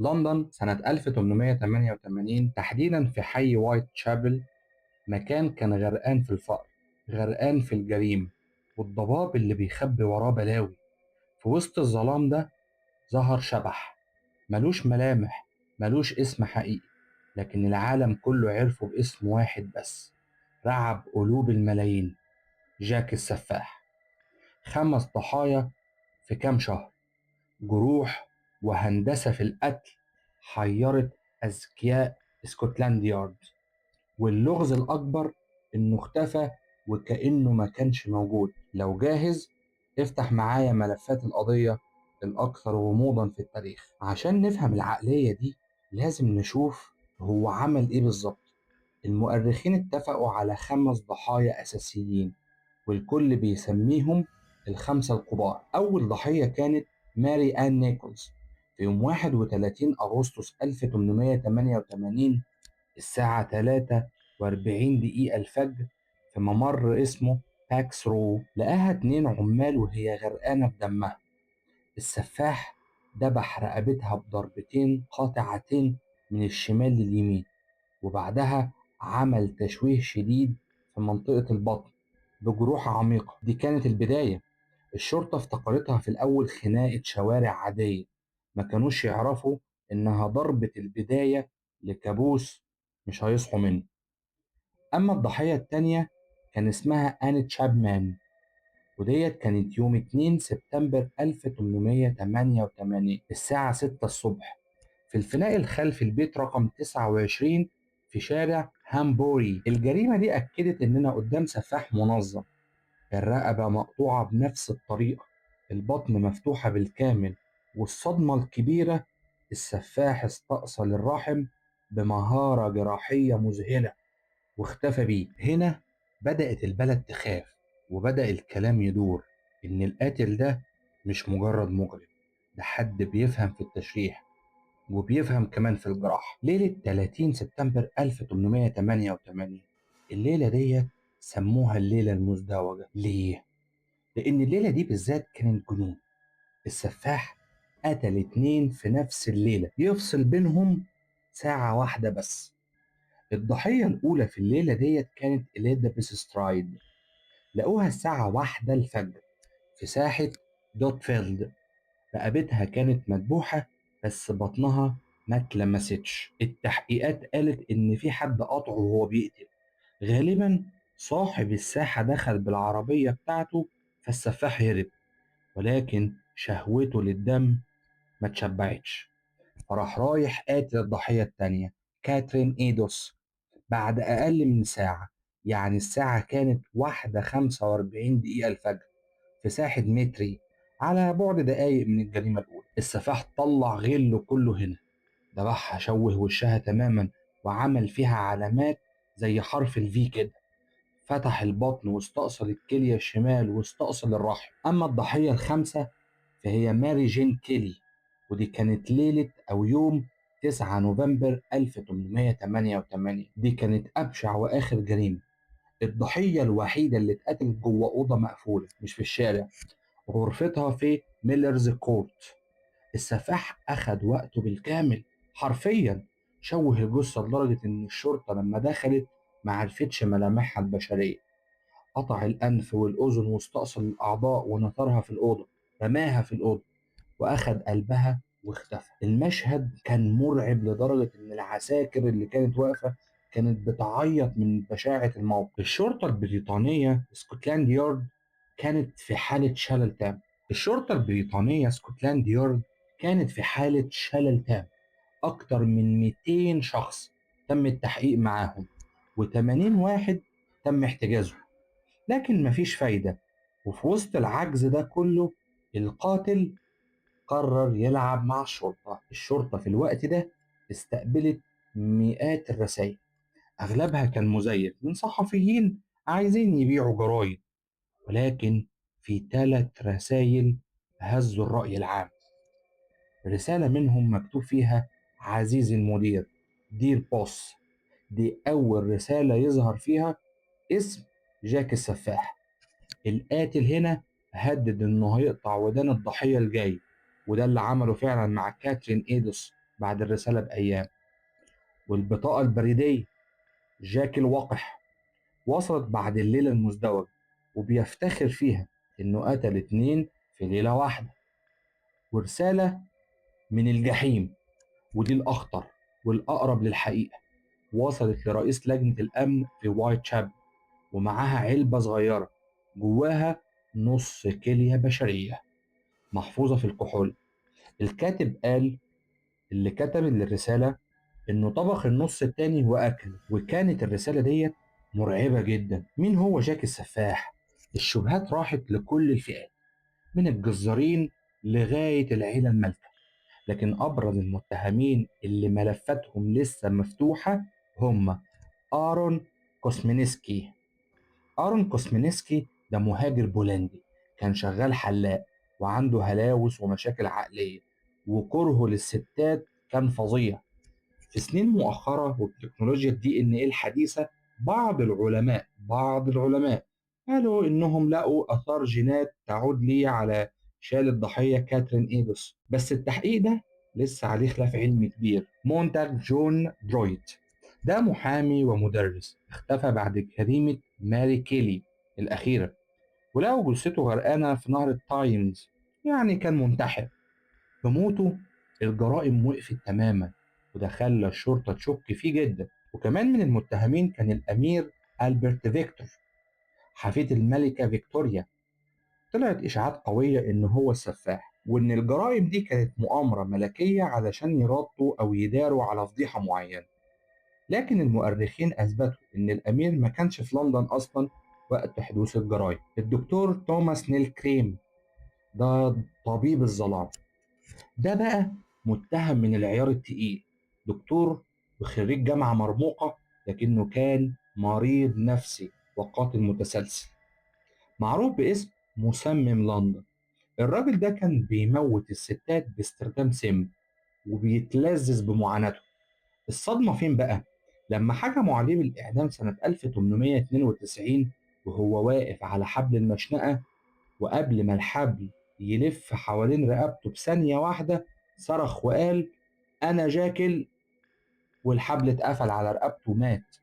لندن سنة 1888 تحديدا في حي وايت شابل، مكان كان غرقان في الفقر، غرقان في الجريمة والضباب اللي بيخبي وراه بلاوي. في وسط الظلام ده ظهر شبح ملوش ملامح، ملوش اسم حقيقي، لكن العالم كله عرفه باسم واحد بس، رعب قلوب الملايين: جاك السفاح. 5 ضحايا في كام شهر، جروح وهندسة في القتل حيرت أذكياء اسكتلاند يارد. واللغز الأكبر إنه اختفى وكأنه ما كانش موجود. لو جاهز افتح معايا ملفات القضية الأكثر غموضا في التاريخ. عشان نفهم العقلية دي لازم نشوف هو عمل إيه بالظبط. المؤرخين اتفقوا على 5 ضحايا أساسيين، والكل بيسميهم الخمسة الكبار. أول ضحية كانت ماري آن نيكولز. في يوم 31 أغسطس 1888 الساعة 3:40 الفجر، في ممر اسمه باكس رو، لقاها 2 عمال وهي غرقانة في دمها. السفاح دبح رقبتها بضربتين قاطعتين من الشمال لليمين، وبعدها عمل تشويه شديد في منطقة البطن بجروح عميقة. دي كانت البداية. الشرطة افتكرتها في الأول خناقة شوارع عادية، ما كانوش يعرفوا إنها ضربة البداية لكابوس مش هيصحوا منه. أما الضحية التانية كان اسمها آن تشابمان، وديت كانت يوم 2 سبتمبر 1888 الساعة 6 الصبح، في الفناء الخلفي البيت رقم 29 في شارع هامبوري. الجريمة دي أكدت إننا قدام سفاح منظم. الرقبة مقطوعة بنفس الطريقة، البطن مفتوحة بالكامل، والصدمة الكبيرة السفاح استأصل الرحم بمهارة جراحية مذهلة واختفى بيه. هنا بدأت البلد تخاف، وبدأ الكلام يدور إن القاتل ده مش مجرد مجرم، ده حد بيفهم في التشريح وبيفهم كمان في الجراحة. ليلة 30 سبتمبر 1888، الليلة دي سموها الليلة المزدوجة. ليه؟ لأن الليلة دي بالذات كانت جنون. السفاح قتل 2 في نفس الليلة، يفصل بينهم ساعة واحدة بس. الضحية الأولى في الليلة ديت كانت إليزابيث سترايد. لقوها الساعة 1 الفجر في ساحة دوتفيلد. رقبتها كانت مدبوحة بس بطنها ما اتلمستش. التحقيقات قالت إن في حد قطعه وهو بيقتل، غالبا صاحب الساحة دخل بالعربية بتاعته فالسفاح هرب، ولكن شهوته للدم ما تشبعتش، فراح رايح قاتل الضحية التانية كاترين إيدوس بعد أقل من ساعة. يعني الساعة كانت 1:45 الفجر في ساحة متري، على بعد دقايق من الجريمة الأولى. السفاح طلع غله كله هنا، ذبحها، شوه وشها تماما وعمل فيها علامات زي حرف الفي كده، فتح البطن واستأصل الكلية الشمال واستأصل الرحم. أما الضحية الخامسة فهي ماري جين كيلي، ودي كانت ليلة أو يوم 9 نوفمبر 1888. دي كانت أبشع وآخر جريمة. الضحية الوحيدة اللي اتقتلت جوه أوضة مقفولة مش في الشارع، غرفتها في ميلرز كورت. السفاح أخد وقته بالكامل، حرفيا شوه الجثة لدرجة إن الشرطة لما دخلت معرفتش ملامحها البشرية. قطع الأنف والأذن واستأصل الأعضاء ونثرها في الأوضة، رماها في الأوضة وأخد قلبها واختفى. المشهد كان مرعب لدرجة إن العساكر اللي كانت واقفة كانت بتعيط من بشاعة الموقف. الشرطة البريطانية سكوتلاند يارد كانت في حالة شلل تام. أكتر من 200 شخص تم التحقيق معاهم، و80 واحد تم احتجازهم، لكن مفيش فايدة. وفي وسط العجز ده كله القاتل قرر يلعب مع الشرطة. الشرطة في الوقت ده استقبلت مئات الرسائل، أغلبها كان مزيف من صحفيين عايزين يبيعوا جرايد، ولكن في 3 رسائل هزوا الرأي العام. رسالة منهم مكتوب فيها: عزيزي المدير، دير بوس. دي أول رسالة يظهر فيها اسم جاك السفاح. القاتل هنا هدد إنه هيقطع ودان الضحية الجاي، وده اللي عمله فعلا مع كاترين إيدوس بعد الرسالة بأيام. والبطاقة البريدية جاك الوقح وصلت بعد الليلة المزدوجة، وبيفتخر فيها إنه قتل 2 في ليلة واحدة. ورسالة من الجحيم، ودي الأخطر والأقرب للحقيقة، وصلت لرئيس لجنة الأمن في وايت شاب، ومعاها علبة صغيرة جواها نص كلية بشرية محفوظة في الكحول. الكاتب قال اللي كتب الرسالة إنه طبخ النص التاني وأكله. وكانت الرسالة ديت مرعبة جدا. مين هو جاك السفاح؟ الشبهات راحت لكل الفئات، من الجزارين لغاية العيلة المالكة، لكن أبرز المتهمين اللي ملفاتهم لسه مفتوحة هم آرون كوسمينسكي. آرون كوسمينسكي ده مهاجر بولندي، كان شغال حلاق وعنده هلاوس ومشاكل عقلية، وكرهه للستات كان فظيع. في سنين مؤخرة وبتكنولوجيا الدي ان ايه الحديثة، بعض العلماء قالوا انهم لقوا اثار جينات تعود لي على شال الضحية كاترين ايبس، بس التحقيق ده لسه عليه خلاف علمي كبير. مونتاج جون درويت ده محامي ومدرس اختفى بعد جريمة ماري كيلي الأخيرة، ولقوا جثته غرقانة في نهر التايمز، يعني كان منتحر. بموته الجرائم وقفت تماما، وده خلى الشرطة تشك فيه جدا. وكمان من المتهمين كان الأمير ألبرت فيكتور حفيد الملكة فيكتوريا. طلعت إشاعات قوية إن هو السفاح، وإن الجرائم دي كانت مؤامرة ملكية علشان يرادوا أو يداروا على فضيحة معينة. لكن المؤرخين أثبتوا إن الأمير ما كانش في لندن أصلا وقت حدوث الجرائم. الدكتور توماس نيل كريم ده طبيب الظلام، ده بقى متهم من العيار التقيل، دكتور وخريج جامعة مرموقة، لكنه كان مريض نفسي وقاتل متسلسل، معروف باسم مسمم لندن. الراجل ده كان بيموت الستات باستخدام سم وبيتلذذ بمعاناته. الصدمة فين بقى؟ لما حكموا عليه بالإعدام سنة 1892 وهو واقف على حبل المشنقة، وقبل ما الحبل يلف حوالين رقبته بثانية واحدة صرخ وقال أنا جاكل، والحبل اتقفل على رقبته ومات.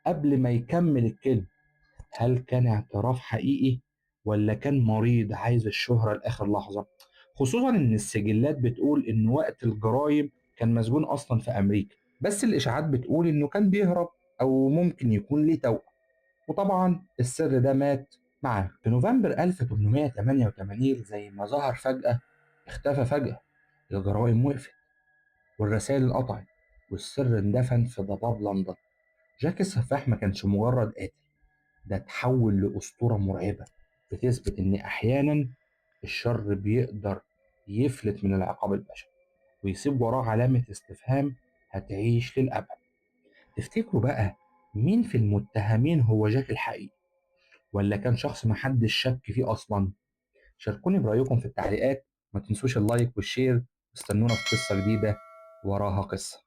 قبل ما يكمل الكلمة، هل كان اعتراف حقيقي ولا كان مريض عايز الشهرة لآخر لحظة؟ خصوصا إن السجلات بتقول إن وقت الجرايم كان مسجون أصلا في أمريكا، بس الإشاعات بتقول إنه كان بيهرب أو ممكن يكون ليه توأم. وطبعا السر ده مات معاه. في نوفمبر 1888 زي ما ظهر فجأة اختفى فجأة. الجرائم وقفت والرسائل انقطعت والسر اندفن في ضباب لندن. جاك السفاح ما كانش مجرد قاتل، ده اتحول لأسطورة مرعبة بتثبت إن أحيانا الشر بيقدر يفلت من العقاب البشري ويسيب وراه علامة استفهام هتعيش للأبد. تفتكروا بقى مين في المتهمين هو جاك الحقيقي، ولا كان شخص محدش شك فيه أصلا؟ شاركوني برأيكم في التعليقات، ما تنسوش اللايك والشير. استنونا في قصة جديدة وراها قصة.